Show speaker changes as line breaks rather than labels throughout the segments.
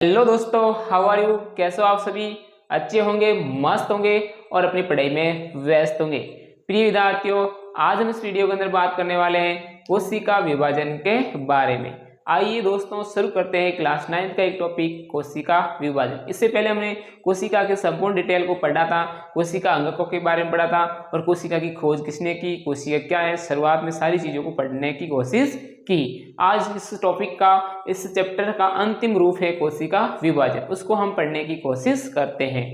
Hello दोस्तों, how are you. कैसे हो आप सभी? अच्छे होंगे, मस्त होंगे और अपनी पढ़ाई में व्यस्त होंगे। प्रिय विद्यार्थियों, आज हम इस वीडियो के अंदर बात करने वाले हैं कोशिका विभाजन के बारे में। आइए दोस्तों, शुरू करते हैं क्लास 9 का एक टॉपिक, कोशिका विभाजन। इससे पहले हमने कोशिका के संपूर्ण डिटेल को पढ़ा था, कोशिका अंगकों के बारे में पढ़ा था और कोशिका की खोज किसने की, कोशिका क्या है, शुरुआत में सारी चीजों को पढ़ने की कोशिश की। आज इस टॉपिक का, इस चैप्टर का अंतिम रूप है कोशिका विभाजन, उसको हम पढ़ने की कोशिश करते हैं।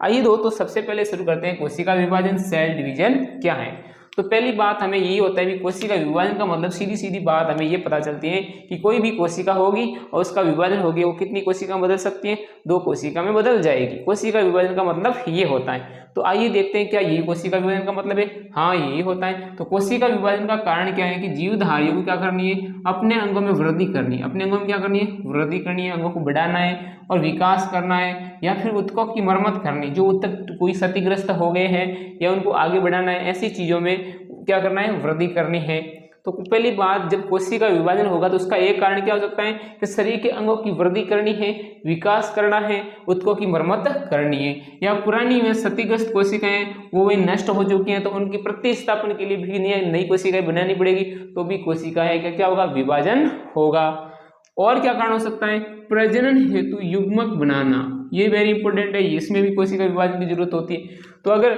आइए दोस्तों, सबसे पहले शुरू करते हैं कोशिका विभाजन, सेल डिवीजन क्या है। तो पहली बात हमें यही होता है कि कोशिका विभाजन का मतलब सीधी सीधी बात हमें ये पता चलती है कि कोई भी कोशिका होगी और उसका विभाजन होगी, वो कितनी कोशिका बदल सकती है, 2 कोशिका में बदल जाएगी। कोशिका विभाजन का मतलब ये होता है। तो आइए देखते हैं क्या यही कोशिका विभाजन का मतलब है। हाँ, यही होता है। तो कोशिका विभाजन का कारण क्या है कि जीवधारियों को क्या करनी है, अपने अंगों में वृद्धि करनी है। अपने अंगों में क्या करनी है, वृद्धि करनी है, अंगों को बढ़ाना है और विकास करना है, या फिर ऊतकों की मरम्मत करनी, जो ऊतक कोई क्षतिग्रस्त हो गए हैं या उनको आगे बढ़ाना है, ऐसी चीजों में क्या करना है, वृद्धि करनी है। तो पहली बात, जब कोशिका विभाजन होगा तो उसका एक कारण क्या हो सकता है कि शरीर के अंगों की वृद्धि करनी है, विकास करना है, ऊतकों की मरम्मत करनी है, या पुरानी में क्षतिग्रस्त कोशिकाएं वो नष्ट हो चुकी हैं तो उनकी प्रतिस्थापन के लिए भी नई कोशिकाएं बनानी पड़ेगी, तो भी कोशिकाएं का क्या होगा, विभाजन होगा। और क्या कारण हो सकता है, प्रजनन हेतु युग्मक बनाना, ये वेरी इंपॉर्टेंट है, इसमें भी कोशिका विभाजन की जरूरत होती है। तो अगर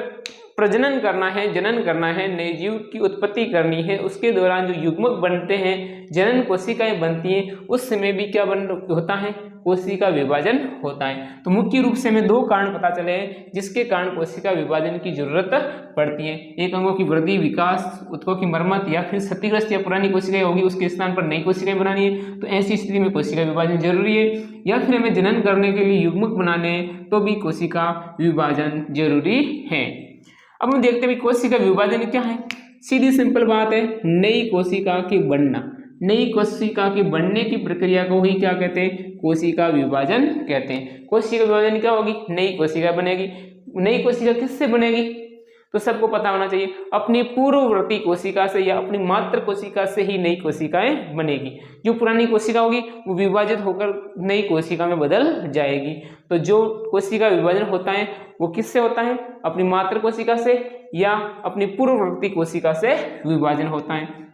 प्रजनन करना है, जनन करना है, नए जीव की उत्पत्ति करनी है, उसके दौरान जो युग्मक बनते हैं, जनन कोशिकाएं बनती हैं, उस समय भी क्या होता है, कोशिका विभाजन होता है। तो मुख्य रूप से हमें 2 कारण पता चले हैं जिसके कारण कोशिका विभाजन की जरूरत पड़ती है। एक, अंगों की वृद्धि, विकास, ऊतकों की मरम्मत, या फिर क्षतिग्रस्त या पुरानी कोशिकाएं होगी उसके स्थान पर नई कोशिकाएं बनानी है, तो ऐसी स्थिति में कोशिका विभाजन जरूरी है। या फिर हमें जनन करने के लिए युग्मक बनाने हैं तो भी कोशिका विभाजन जरूरी है। अब हम देखते हैं कोशिका विभाजन क्या है। सीधी सिंपल बात है, नई कोशिका के बनना। नई कोशिका के बनने की प्रक्रिया को ही क्या कहते हैं, कोशिका विभाजन कहते हैं। कोशिका विभाजन क्या होगी, नई कोशिका बनेगी। नई कोशिका किससे बनेगी, तो सबको पता होना चाहिए, अपनी पूर्ववर्ती कोशिका से या अपनी मातृ कोशिका से ही नई कोशिकाएं बनेगी। जो पुरानी कोशिका होगी वो विभाजित होकर नई कोशिका में बदल जाएगी। तो जो कोशिका विभाजन होता है वो किससे होता है, अपनी मातृ कोशिका से या अपनी पूर्ववर्ती कोशिका से विभाजन होता है।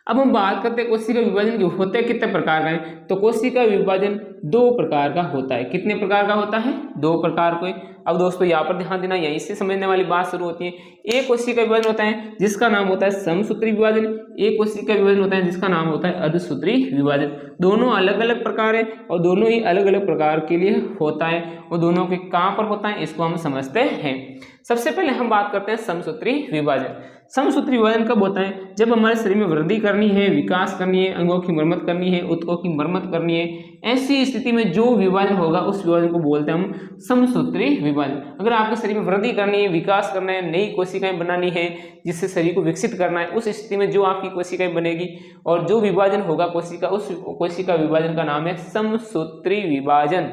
अब हम बात करते हैं कोशिका विभाजन के होते कितने प्रकार का है। तो कोशिका विभाजन 2 प्रकार का होता है। कितने प्रकार का होता है, 2 प्रकार के। अब दोस्तों यहाँ पर ध्यान देना, यहीं से समझने वाली बात शुरू होती है। एक कोशिका विभाजन होता है जिसका नाम होता है समसूत्री विभाजन, एक कोशिका विभाजन होता है जिसका नाम होता है अर्धसूत्री विभाजन। दोनों अलग अलग प्रकार है और दोनों ही अलग अलग प्रकार के लिए होता है, और दोनों के कहाँ पर होता है इसको हम समझते हैं। सबसे पहले हम बात करते हैं समसूत्री विभाजन। समसूत्री विभाजन कब होता है, जब हमारे शरीर में वृद्धि करनी है, विकास करनी है, अंगों की मरम्मत करनी है, ऊतकों की मरम्मत करनी है, ऐसी स्थिति में जो विभाजन होगा उस विभाजन को बोलते हैं हम समसूत्री विभाजन। अगर आपके शरीर में वृद्धि करनी है, विकास करना है, नई कोशिकाएं बनानी है, जिससे शरीर को विकसित करना है, उस स्थिति में जो आपकी कोशिकाएं बनेगी और जो विभाजन होगा कोशिका, उस कोशिका विभाजन का नाम है समसूत्री विभाजन।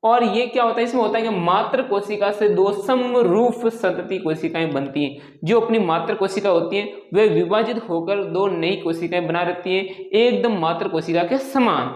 और ये क्या होता है, इसमें होता है कि मातृ कोशिका से 2 समरूप संतति कोशिकाएं बनती हैं। जो अपनी मातृ कोशिका होती हैं वे विभाजित होकर 2 नई कोशिकाएं बना रहती हैं, एकदम मातृ कोशिका के समान।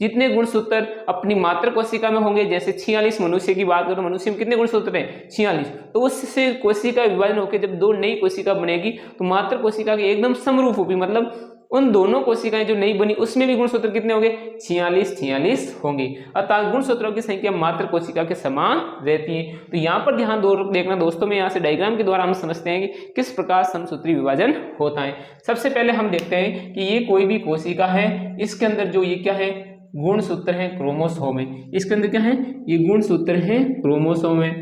जितने गुणसूत्र अपनी मातृ कोशिका में होंगे, जैसे 46 मनुष्य की बात करो, मनुष्य में कितने गुणसूत्र हैं, 46, तो उससे कोशिका विभाजन होकर जब 2 नई कोशिका बनेगी तो मातृ कोशिका के एकदम समरूप होगी, मतलब उन दोनों कोशिकाएं जो नई बनी उसमें भी गुणसूत्र कितने होंगे, 46 होंगे, अर्थात गुणसूत्रों की संख्या मातृ कोशिका के समान रहती है। तो यहाँ पर ध्यान देखना दोस्तों, में यहाँ से डायग्राम के द्वारा हम समझते हैं कि किस प्रकार समसूत्री विभाजन होता है। सबसे पहले हम देखते हैं कि ये कोई भी कोशिका है, इसके अंदर जो ये क्या है, गुणसूत्र है, क्रोमोसोम है। इसके अंदर क्या है, ये गुणसूत्र है, क्रोमोसोम है।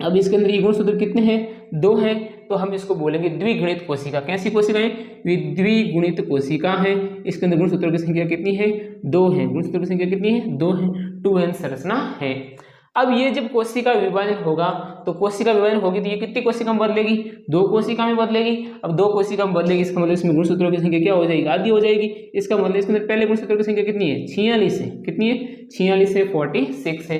अब इसके अंदर ये गुणसूत्र कितने हैं, 2 हैं, तो हम इसको बोलेंगे द्विगुणित कोशिका। कैसी कोशिका है, ये द्विगुणित कोशिका है। इसके अंदर गुणसूत्रों की संख्या कितनी है, 2 है। गुणसूत्रों की संख्या कितनी है, 2 है, 2n संरचना है। अब ये जब कोशिका विभाजन होगा तो कोशिका विभाजन होगी तो ये कितनी कोशिका में बदलेगी, 2 कोशिका में बदलेगी। अब 2 कोशिका में बदलेगी, इसका मतलब इसमें गुणसूत्रों की संख्या क्या हो जाएगी, आधी हो जाएगी। इसका मतलब इसके अंदर पहले गुणसूत्रों की संख्या कितनी है, 46 है। कितनी है, 46 है, 46 है,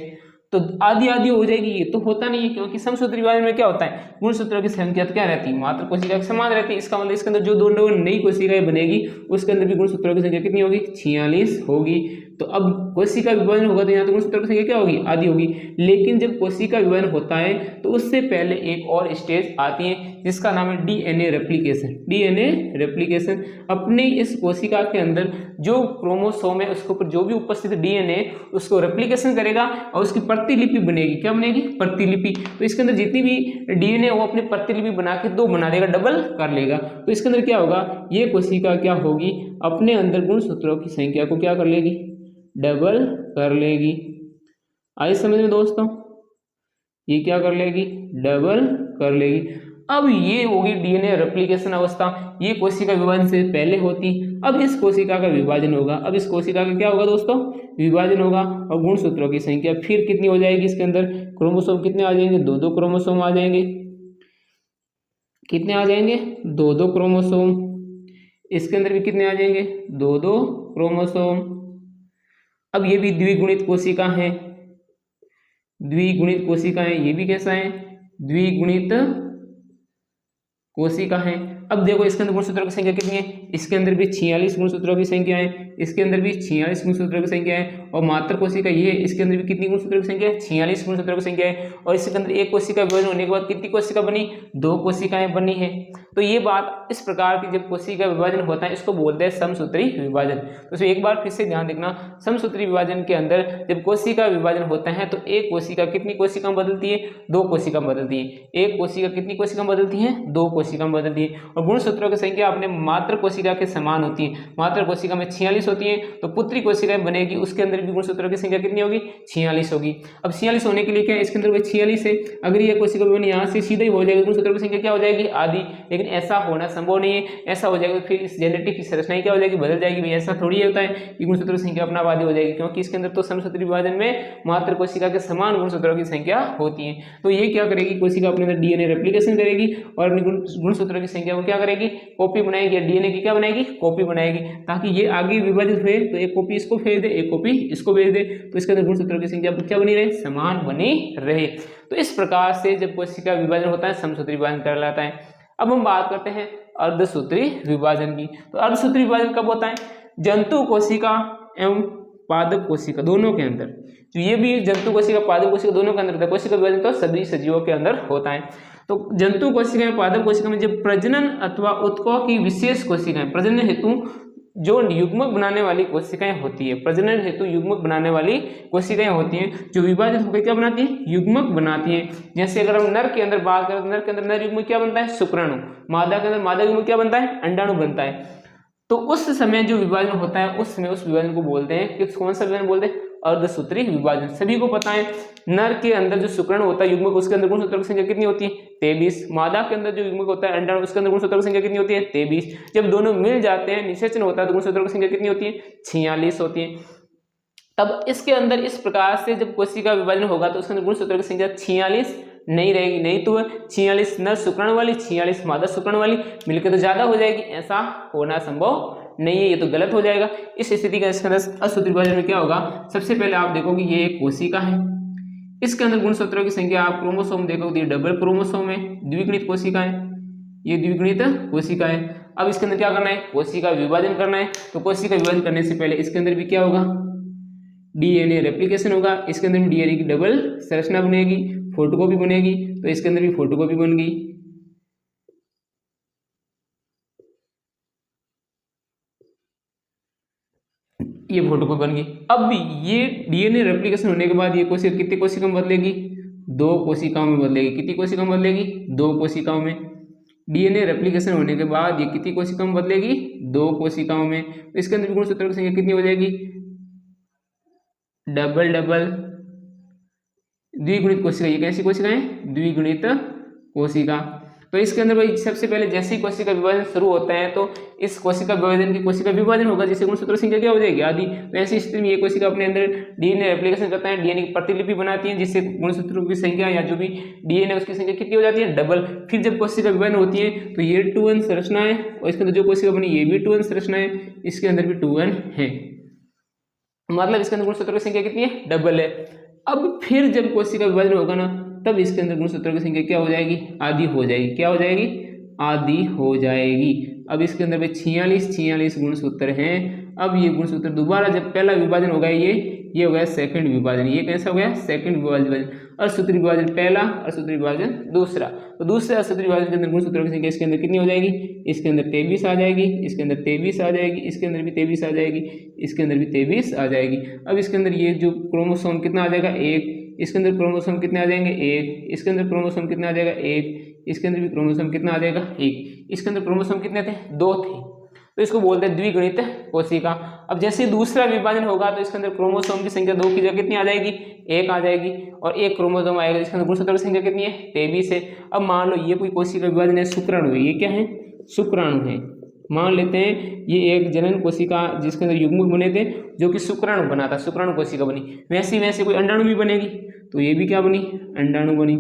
तो आधी आधी हो जाएगी। ये तो होता नहीं है, क्योंकि समसूत्री विभाजन में क्या होता है, गुणसूत्रों की संख्या तो क्या रहती है, मात्र कोशिका के समान रहती है। इसका मतलब इसके अंदर जो 2 नई कोशिकाएं बनेगी उसके अंदर भी गुणसूत्रों की संख्या कितनी होगी, 46 होगी। तो अब कोशिका विभाजन होगा तो यहाँ तो गुणसूत्रों की संख्या क्या होगी, आधी होगी। लेकिन जब कोशिका विभाजन होता है तो उससे पहले एक और स्टेज आती है जिसका नाम है डीएनए रेप्लिकेशन। डीएनए रेप्लिकेशन अपने इस कोशिका के अंदर जो क्रोमोसोम है उसके ऊपर जो भी उपस्थित डीएनए उसको रेप्लिकेशन करेगा और उसकी प्रतिलिपि बनेगी। क्या बनेगी, प्रतिलिपि। तो इसके अंदर जितनी भी डीएनए वो अपनी प्रतिलिपि बना के दो बना देगा, डबल कर लेगा। तो इसके अंदर क्या होगा, ये कोशिका क्या होगी, अपने अंदर गुणसूत्रों की संख्या को क्या कर लेगी, डबल कर लेगी। आई समझ में दोस्तों, ये क्या कर लेगी, डबल कर लेगी। अब ये होगी डीएनए रेप्लिकेशन अवस्था, ये कोशिका विभाजन से पहले होती। अब इस कोशिका का विभाजन होगा, अब इस कोशिका का क्या होगा दोस्तों, विभाजन होगा और गुणसूत्रों की संख्या फिर कितनी हो जाएगी, इसके अंदर क्रोमोसोम कितने आ जाएंगे, दो दो क्रोमोसोम आ जाएंगे। कितने आ जाएंगे, दो दो क्रोमोसोम। इसके अंदर भी कितने आ जाएंगे, दो दो क्रोमोसोम। अब ये भी द्विगुणित कोशिका है, द्विगुणित कोशिका है, ये भी कैसा है, द्विगुणित कोशिका है। अब देखो इसके अंदर गुणसूत्रों की संख्या कितनी है, इसके अंदर भी 46 गुणसूत्रों की संख्या है, इसके अंदर भी 46 गुणसूत्रों की संख्या है। और मात्र कोशिका ये है, इसके अंदर भी कितनी गुणसूत्रों की संख्या है, 46 गुणसूत्रों की संख्या है। और इसके अंदर एक कोशिका विभाजन होने के बाद कितनी कोशिका बनी, दो कोशिकाएं बनी है। तो ये बात इस प्रकार की जब कोशिका विभाजन होता है इसको बोलते हैं समसूत्री विभाजन। तो एक बार फिर से ध्यान देखना, समसूत्री विभाजन के अंदर जब कोशिका विभाजन होता है तो एक कोशिका कितनी कोशिका बदलती है, दो कोशिका बदलती है। एक कोशिका कितनी कोशिका बदलती है, दो कोशिका बदलती है। और गुणसूत्रों की संख्या अपने मात्र कोशिका के समान होती है। मात्र कोशिका में 46 होती है तो पुत्री कोशिका बनेगी, उसके अंदर भी गुणसूत्रों की संख्या कितनी होगी, 46 होगी। अब 46 होने के लिए क्या है, इसके अंदर 46 है, अगर ये कोशिका बनी यहाँ से सीधे ही हो जाएगी, गुणसूत्रों की संख्या क्या हो जाएगी, आधी। लेकिन ऐसा होना संभव नहीं है, ऐसा हो जाएगा फिर इस जेनेटिक की संरचना क्या हो जाएगी, बदल जाएगी। भाई ऐसा थोड़ी होता है कि गुणसूत्रों की संख्या अपना आधी हो जाएगी, क्योंकि इसके अंदर तो समसूत्री विभाजन में मात्र कोशिका के समान गुणसूत्रों की संख्या होती है। तो ये क्या करेगी, कोशिका अपने अंदर डीएनए रेप्लिकेशन करेगी और अपनी गुणसूत्रों की संख्या को क्या करेगी, कॉपी बनाएगी, डीएनए की क्या बनाएगी, कॉपी बनाएगी, ताकि ये आगे विभाजित हुए तो एक कॉपी इसको भेज दे, एक कॉपी इसको भेज दे, तो इसके अंदर गुणसूत्रों की संख्या क्या बनी रहे, समान बनी रहे। तो इस प्रकार से जब कोशिका विभाजन होता है समसूत्री विभाजन कहलाता है। अब हम बात करते हैं अर्धसूत्री विभाजन की। तो अर्धसूत्री विभाजन कब होता है, जंतु कोशिका एवं पादप कोशिका दोनों के अंदर। तो ये भी जंतु कोशिका पादप कोशिका दोनों के अंदर होता है। कोशिका विभाजन तो सभी सजीवों के अंदर होता है। तो जंतु कोशिका एवं पादप कोशिका में जब प्रजनन अथवा उत्कों की विशेष कोशिकाएं, प्रजनन हेतु जो युग्मक बनाने वाली कोशिकाएं होती है, प्रजनन हेतु युग्मक बनाने वाली कोशिकाएं होती हैं, जो विभाजित होकर क्या बनाती है, युग्मक बनाती है। जैसे अगर हम नर के अंदर बात करें तो नर के अंदर नर युग्मक क्या बनता है, शुक्राणु। मादा के अंदर मादा युग्मक क्या बनता है, अंडाणु बनता है। तो उस समय जो विभाजन होता है उस समय उस विभाजन को बोलते हैं कि कौन सा विभाजन बोलते हैं, अर्धसूत्री विभाजन। सभी को पता है नर के अंदर जो शुक्राणु होता है युग्मक, उसके अंदर गुणसूत्रों की संख्या कितनी होती है, 23। मादा के अंदर जो युग्मक होता है अंडाणु, उसके अंदर गुणसूत्रों की संख्या कितनी होती है, 23। जब दोनों मिल जाते हैं, निषेचन होता है तो गुणसूत्रों की संख्या कितनी होती है, 46 होती है। तब इसके अंदर इस प्रकार से जब कोशिका विभाजन होगा तो उसके अंदर गुणसूत्रों की संख्या 46 नहीं रहेगी, नहीं तो 46 नर शुक्राणु वाली 46 मादा शुक्राणु वाली मिलकर तो ज्यादा हो जाएगी, ऐसा होना संभव नहीं है, ये तो गलत हो जाएगा। इस स्थिति का इसके अंदर असूत्री विभाजन में क्या होगा, सबसे पहले आप देखोगे ये एक कोशिका है, इसके अंदर गुणसूत्रों की संख्या आप क्रोमोसोम देखोगे डबल क्रोमोसोम है, द्विगुणित कोशिका है, ये द्विगुणित कोशिका है। अब इसके अंदर क्या करना है, कोशिका विभाजन करना है। तो कोशिका विभाजन करने से पहले इसके अंदर भी क्या होगा, डीएनए रेप्लिकेशन होगा, इसके अंदर भी डीएनए की डबल संरचना बनेगी, फोटोकॉपी बनेगी, तो इसके अंदर भी फोटोकॉपी बन गई। ये फोटोकॉपी बन गई। अब ये डीएनए रेप्लिकेशन होने के बाद ये कोशिका कितनी कोशिकाओं में बदलेगी, दो कोशिकाओं में बदलेगी। कितनी कोशिकाओं में बदलेगी, दो कोशिकाओं में। डीएनए रेप्लिकेशन होने के बाद ये कितनी कोशिकाओं में बदलेगी, दो कोशिकाओं में। इसके अंदर गुणसूत्रों की संख्या कितनी हो जाएगी, डबल डबल द्विगुणित कोशिका। ये कैसी कोशिका है, द्विगुणित कोशिका। तो इसके अंदर भाई सबसे पहले जैसे ही कोशिका विभाजन शुरू होता है तो इस कोशिका विभाजन की कोशिका विभाजन होगा, जिससे गुणसूत्रों की संख्या क्या हो जाएगी, आधी। तो ऐसी स्थिति में ये कोशिका अपने अंदर डीएनए रेप्लिकेशन करता है, डीएनए की प्रतिलिपि बनाती है, जिससे गुणसूत्रों की संख्या या जो भी डीएनए उसकी संख्या कितनी हो जाती है, डबल। फिर जब कोशिका विभाजन होती है तो ये 2n संरचना है और इसके अंदर जो कोशिका बनी ये भी 2n संरचना है, इसके अंदर भी 2n है, मतलब इसके अंदर गुणसूत्रों की संख्या कितनी है, डबल है। अब फिर जब कोशिका विभाजन होगा ना तब इसके अंदर गुणसूत्रों की संख्या क्या हो जाएगी, आधी हो जाएगी। क्या हो जाएगी, आधी हो जाएगी। अब इसके अंदर 46 गुणसूत्र हैं अब ये गुणसूत्र दोबारा जब पहला विभाजन होगा ये हो गया सेकंड विभाजन, ये कैसा हो गया सेकंड विभाजन, असूत्री विभाजन पहला, असूत्री विभाजन दूसरा। तो दूसरे असूत्री विभाजन के अंदर गुणसूत्रों की संख्या इसके अंदर कितनी हो जाएगी, इसके अंदर 23 आ जाएगी, इसके अंदर 23 आ जाएगी, इसके अंदर भी 23 आ जाएगी, इसके अंदर भी 23 आ जाएगी। अब इसके अंदर ये जो क्रोमोसोम कितना आ जाएगा 1, इसके अंदर क्रोमोसोम कितने आ जाएंगे 1, इसके अंदर क्रोमोसोम कितना आ जाएगा 1, इसके अंदर भी क्रोमोसोम कितना आ जाएगा 1, इसके अंदर क्रोमोसोम कितने थे 2 थे, तो इसको बोलते हैं द्विगुणित कोशिका। अब जैसे दूसरा विभाजन होगा तो इसके अंदर क्रोमोसोम की संख्या 2 की जगह कितनी आ जाएगी 1 आ जाएगी, और एक क्रोमोसोम आएगा जिसके अंदर गुणसूत्रों की संख्या कितनी है 23 है। अब मान लो ये कोई कोशिका विभाजन है, शुक्राणु है, ये क्या है शुक्राणु है। मान लेते हैं ये एक जनन कोशिका जिसके अंदर युग्मक बने थे जो कि शुक्राणु बना था, शुक्राणु कोशिका बनी, वैसे कोई अंडाणु भी बनेगी, तो ये भी क्या बनी अंडाणु बनी।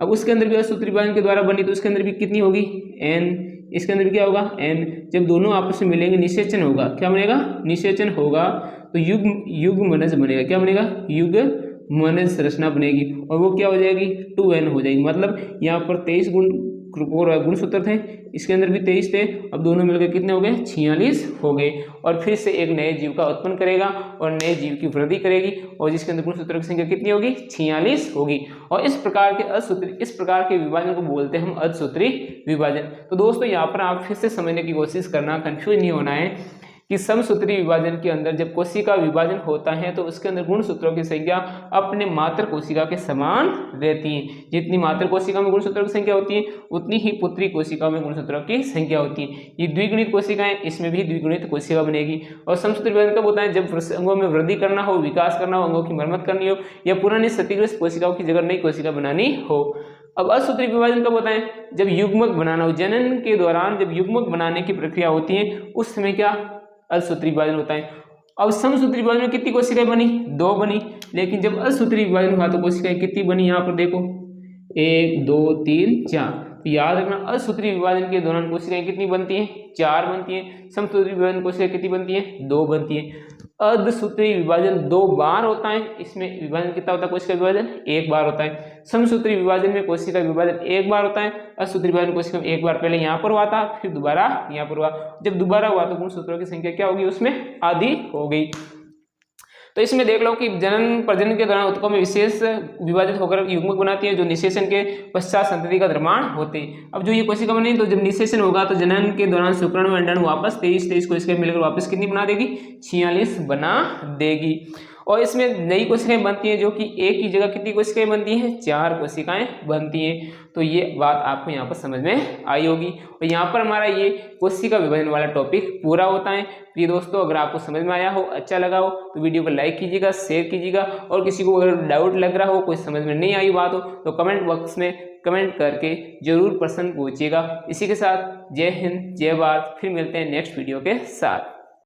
अब उसके अंदर भी असूत्री विभाजन के द्वारा बनी तो उसके अंदर भी कितनी होगी n, इसके अंदर भी क्या होगा n। जब दोनों आपस में मिलेंगे निषेचन होगा, क्या बनेगा निषेचन होगा, तो युग्मनज बनेगा, क्या बनेगा युग्मनज संरचना बनेगी, और वो क्या हो जाएगी 2n हो जाएगी। मतलब यहाँ पर 23 गुणसूत्र थे, इसके अंदर भी 23 थे, अब दोनों मिलकर कितने हो गए 46 हो गए, और फिर से एक नए जीव का उत्पन्न करेगा और नए जीव की वृद्धि करेगी, और जिसके अंदर गुणसूत्रों की संख्या कितनी होगी 46 होगी। और इस प्रकार के विभाजन को बोलते हैं हम असूत्री विभाजन। तो दोस्तों यहाँ पर आप फिर से समझने की कोशिश करना, कंफ्यूज नहीं होना है कि समसूत्री विभाजन के अंदर जब कोशिका विभाजन होता है तो उसके अंदर गुणसूत्रों की संख्या अपने मात्र कोशिका के समान रहती है। जितनी मात्र कोशिका में गुणसूत्रों की संख्या होती है उतनी ही पुत्री कोशिका में गुणसूत्रों की संख्या होती है। ये द्विगुणित कोशिका है, इसमें भी द्विगुणित कोशिका बनेगी। और समसूत्री विभाजन कब होता है, जब अंगों में वृद्धि करना हो, विकास करना हो, अंगों की मरम्मत करनी हो, या पुरानी क्षतिग्रस्त कोशिकाओं की जगह नई कोशिका बनानी हो। अब असूत्री विभाजन कब होता है, जब युग्मक बनाना हो, जनन के दौरान जब युग्मक बनाने की प्रक्रिया होती है उस समय क्या असूत्री विभाजन होता है। अब समसूत्री विभाजन में कितनी कोशिकाएं बनी 2 बनी, लेकिन जब असूत्री विभाजन हुआ तो कोशिकाएं कितनी बनी, यहाँ पर देखो 1 2 3 4। तो याद रखना असूत्री विभाजन के दौरान कोशिकाएं कितनी बनती हैं 4 बनती हैं, समसूत्री विभाजन कोशिकाएं कितनी बनती हैं 2 बनती हैं। अर्धसूत्री विभाजन 2 बार होता है, इसमें विभाजन कितना होता है कोशिका विभाजन 1 बार होता है। समसूत्री विभाजन में कोशिका विभाजन 1 बार होता है, असूत्री विभाजन कोशिका में 1 बार पहले यहाँ पर हुआ था, फिर दोबारा यहाँ पर हुआ। जब दोबारा हुआ तो गुणसूत्रों की संख्या क्या होगी उसमें आधी हो गई। तो इसमें देख लो कि जनन प्रजनन के दौरान उत्तकों में विशेष विभाजित होकर युग्मक बनाती है जो निषेचन के पश्चात संतति का निर्माण होते हैं। अब जो ये कोशिका बनी तो जब निषेचन होगा तो जनन के दौरान शुक्राणु अंडाणु वापस 23 कोशिकाएं मिलकर वापस कितनी बना देगी 46 बना देगी। और इसमें नई कोशिकाएं बनती हैं जो कि एक ही जगह कितनी कोशिकाएं बनती हैं 4 कोशिकाएं बनती हैं। तो ये बात आपको यहाँ पर समझ में आई होगी। और यहाँ पर हमारा ये कोशिका विभाजन वाला टॉपिक पूरा होता है। प्रिय दोस्तों, अगर आपको समझ में आया हो, अच्छा लगा हो तो वीडियो को लाइक कीजिएगा, शेयर कीजिएगा, और किसी को अगर डाउट लग रहा हो, कोई समझ में नहीं आई बात हो तो कमेंट बॉक्स में कमेंट करके जरूर प्रश्न पूछिएगा। इसी के साथ जय हिंद, जय भारत, फिर मिलते हैं नेक्स्ट वीडियो के साथ।